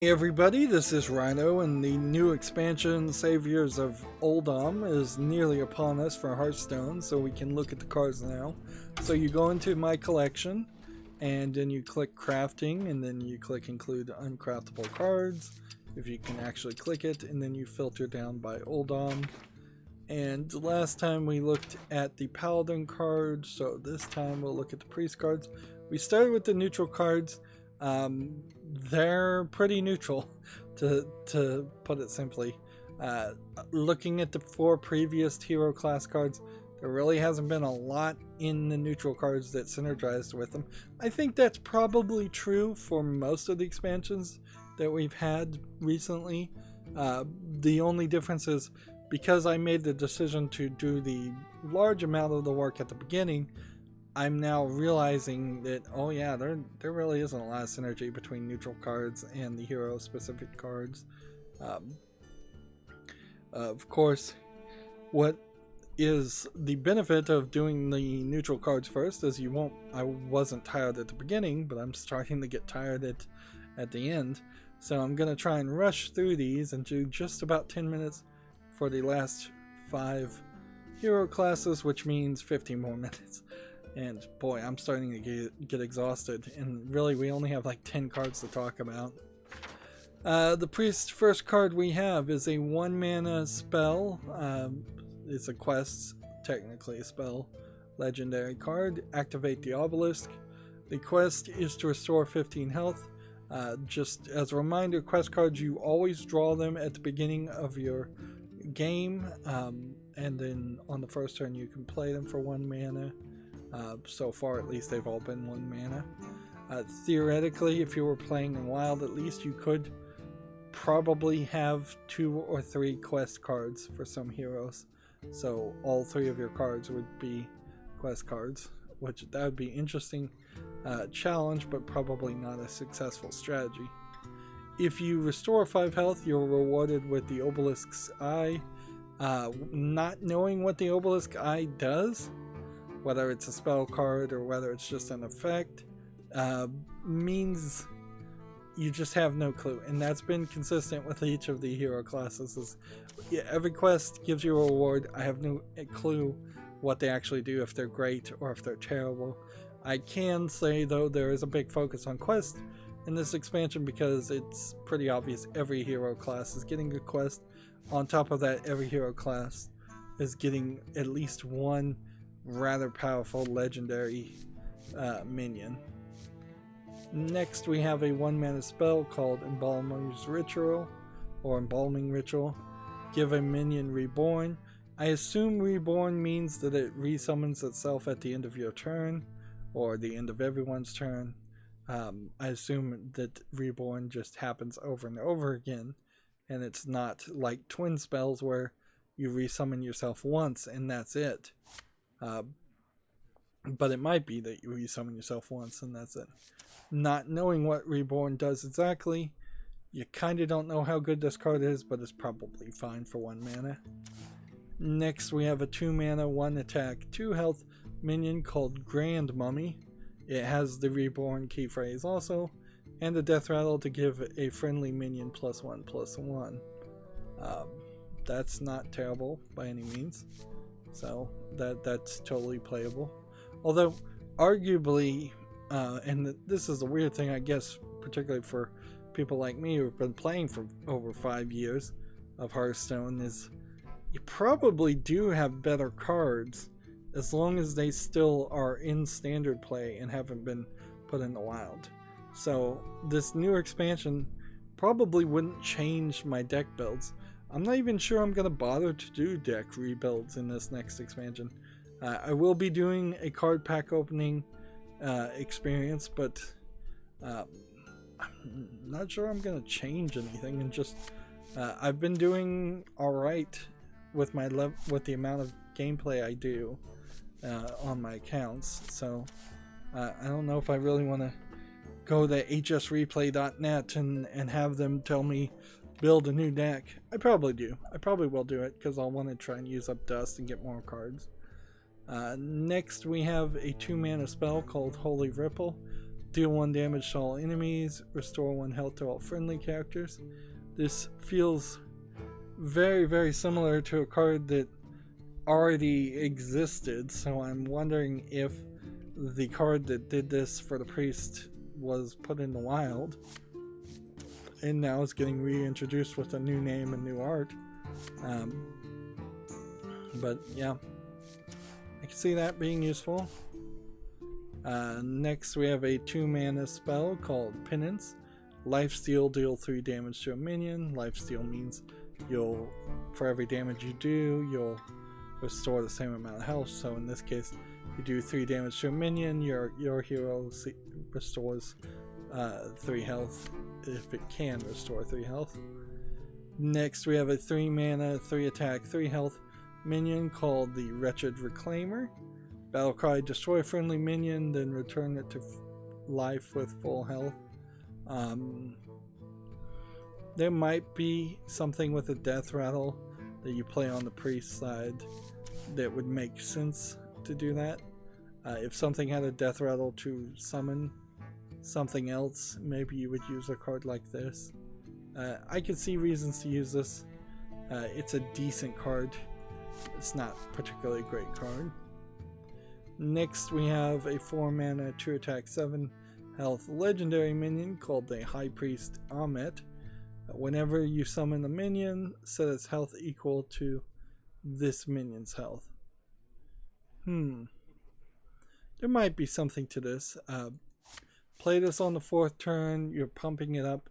Hey everybody, this is Rydo, and the new expansion, Saviors of Uldum, is nearly upon us for Hearthstone, so we can look at the cards now. So you go into My Collection, and then you click Crafting, and then you click Include Uncraftable Cards, if you can actually click it, and then you filter down by Uldum. And last time we looked at the Paladin cards, so this time we'll look at the Priest cards. We started with the neutral cards. They're pretty neutral, to put it simply. Looking at the 4 previous hero class cards, there really hasn't been a lot in the neutral cards that synergized with them. I think that's probably true for most of the expansions that we've had recently. The only difference is because I made the decision to do the large amount of the work at the beginning, I'm now realizing that, oh yeah, there really isn't a lot of synergy between neutral cards and the hero specific cards. Of course, what is the benefit of doing the neutral cards first is I wasn't tired at the beginning, but I'm starting to get tired at the end. So I'm going to try and rush through these and do just about 10 minutes for the last 5 hero classes, which means 15 more minutes. And boy, I'm starting to get exhausted, and really we only have like 10 cards to talk about. The Priest first card we have is a 1 mana spell. It's a quest, technically a spell. Legendary card, Activate the Obelisk. The quest is to restore 15 health. Just as a reminder, quest cards, you always draw them at the beginning of your game, and then on the first turn you can play them for 1 mana. So far, at least, they've all been 1 mana. Theoretically, if you were playing in Wild, at least you could probably have 2 or 3 quest cards for some heroes. So all 3 of your cards would be quest cards, which that would be interesting challenge, but probably not a successful strategy. If you restore 5 health, you're rewarded with the Obelisk's Eye. Not knowing what the Obelisk Eye does, whether it's a spell card or whether it's just an effect, means you just have no clue. And that's been consistent with each of the hero classes. Every quest gives you a reward. I have no clue what they actually do, if they're great or if they're terrible. I can say, though, there is a big focus on quest in this expansion because it's pretty obvious every hero class is getting a quest. On top of that, every hero class is getting at least 1 rather powerful legendary minion. Next, we have a 1 mana spell called Embalmer's Ritual, or Embalming Ritual. Give a minion Reborn. I assume Reborn means that it resummons itself at the end of your turn, or the end of everyone's turn. I assume that Reborn just happens over and over again, and it's not like twin spells where you resummon yourself once and that's it. But it might be that you resummon yourself once and that's it. Not knowing what Reborn does exactly, you kind of don't know how good this card is, but it's probably fine for 1 mana. Next, we have a 2 mana, 1 attack, 2 health minion called Grand Mummy. It has the Reborn key phrase also, and a death rattle to give a friendly minion +1/+1. That's not terrible by any means. So that's totally playable. Although, arguably, and this is a weird thing, I guess, particularly for people like me who've been playing for over 5 years of Hearthstone, is you probably do have better cards as long as they still are in standard play and haven't been put in the wild. So this new expansion probably wouldn't change my deck builds. I'm not even sure I'm going to bother to do deck rebuilds in this next expansion. I will be doing a card pack opening experience, but I'm not sure I'm going to change anything. And just I've been doing alright with with the amount of gameplay I do on my accounts. So I don't know if I really want to go to hsreplay.net and have them tell me build a new deck. I probably do. I probably will do it because I'll want to try and use up dust and get more cards. Next, we have a 2 mana spell called Holy Ripple. Deal 1 damage to all enemies, restore 1 health to all friendly characters. This feels very, very similar to a card that already existed, so I'm wondering if the card that did this for the priest was put in the wild and now it's getting reintroduced with a new name and new art. But yeah, I can see that being useful. Next we have a 2-mana spell called Penance. Lifesteal, deal 3 damage to a minion. Lifesteal means you'll, for every damage you do, you'll restore the same amount of health. So in this case, you do 3 damage to a minion, your hero restores 3 health if it can restore 3 health. Next we have a 3-mana, 3 attack, 3 health minion called the Wretched Reclaimer. Battlecry, destroy a friendly minion, then return it to life with full health. There might be something with a death rattle that you play on the priest side that would make sense to do that. If something had a death rattle to summon something else, maybe you would use a card like this. I could see reasons to use this. It's a decent card. It's not particularly a great card. Next we have a 4-mana, 2 attack, 7 health legendary minion called the High Priest Ahmet. Whenever you summon a minion, set its health equal to this minion's health. There might be something to this. Play this on the 4th turn, you're pumping it up.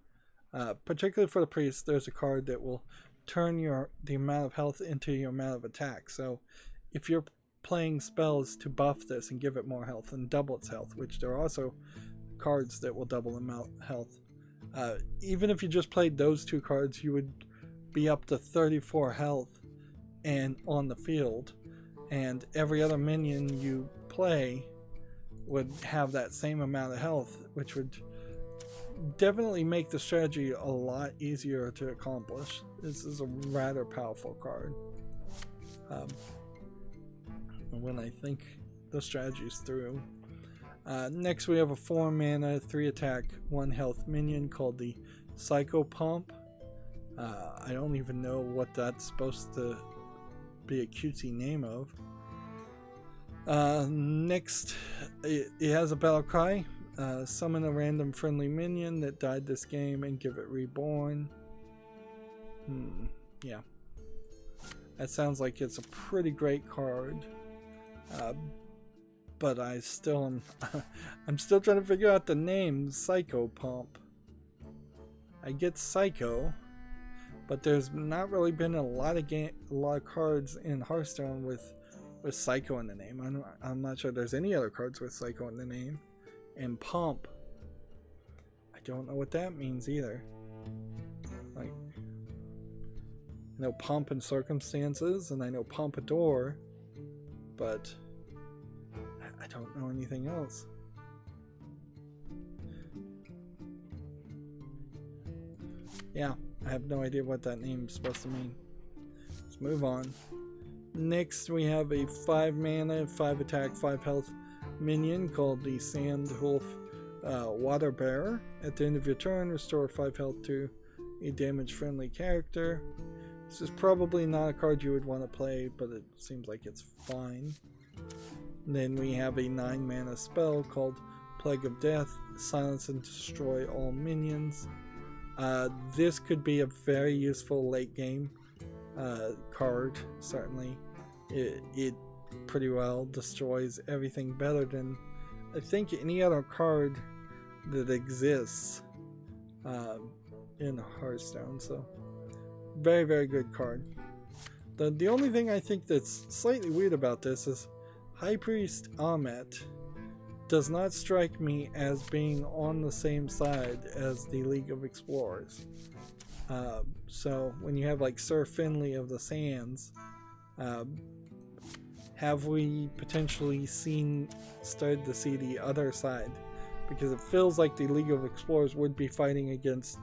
Particularly for the priest, there's a card that will turn the amount of health into your amount of attack. So if you're playing spells to buff this and give it more health and double its health, which there are also cards that will double the health. Even if you just played those 2 cards, you would be up to 34 health and on the field, and every other minion you play would have that same amount of health, which would definitely make the strategy a lot easier to accomplish. This is a rather powerful card. When I think the strategy's through. Next we have a 4-mana, 3 attack, 1 health minion called the Psycho Pump. I don't even know what that's supposed to be a cutesy name of. Next, it has a battle cry. Summon a random friendly minion that died this game and give it reborn. Yeah. That sounds like it's a pretty great card. But I still am I'm still trying to figure out the name Psycho Pump. I get Psycho, but there's not really been a lot of cards in Hearthstone with Psycho in the name. I'm not sure there's any other cards with Psycho in the name. And Pump, I don't know what that means either. Like, I know Pomp and Circumstances, and I know Pompadour, but I don't know anything else. Yeah, I have no idea what that name is supposed to mean. Let's move on. Next we have a 5-mana, 5 attack, 5 health minion called the Sandwolf Water Bearer. At the end of your turn, restore 5 health to a damage friendly character. This is probably not a card you would want to play, but it seems like it's fine. Then we have a 9-mana spell called Plague of Death. Silence and destroy all minions. This could be a very useful late game card, certainly. It pretty well destroys everything better than I think any other card that exists in Hearthstone. So very, very good card. The only thing I think that's slightly weird about this is High Priest Ahmet does not strike me as being on the same side as the League of Explorers. So when you have like Sir Finley of the Sands, have we potentially started to see the other side? Because it feels like the League of Explorers would be fighting against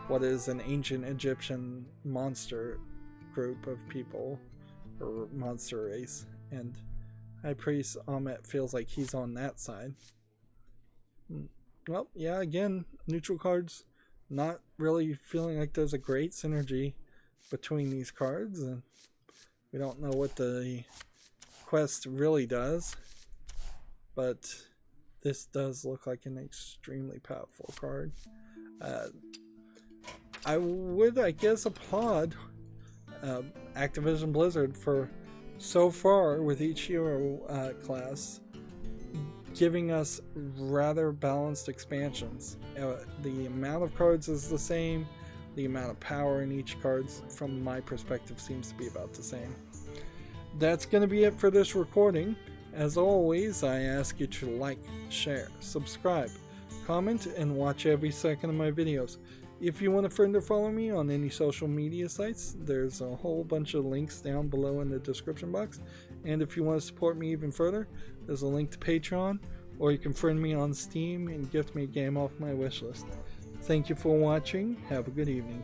what is an ancient Egyptian monster group of people, or monster race, and High Priest Ahmet feels like he's on that side. well, yeah, again, neutral cards, not really feeling like there's a great synergy between these cards, and we don't know what the quest really does, but this does look like an extremely powerful card. I would, I guess, applaud Activision Blizzard for so far with each hero class giving us rather balanced expansions. The amount of cards is the same, the amount of power in each card from my perspective seems to be about the same. That's going to be it for this recording. As always, I ask you to like, share, subscribe, comment, and watch every second of my videos. If you want a friend or follow me on any social media sites, there's a whole bunch of links down below in the description box. And if you want to support me even further, there's a link to Patreon, or you can friend me on Steam and gift me a game off my wishlist. Thank you for watching. Have a good evening.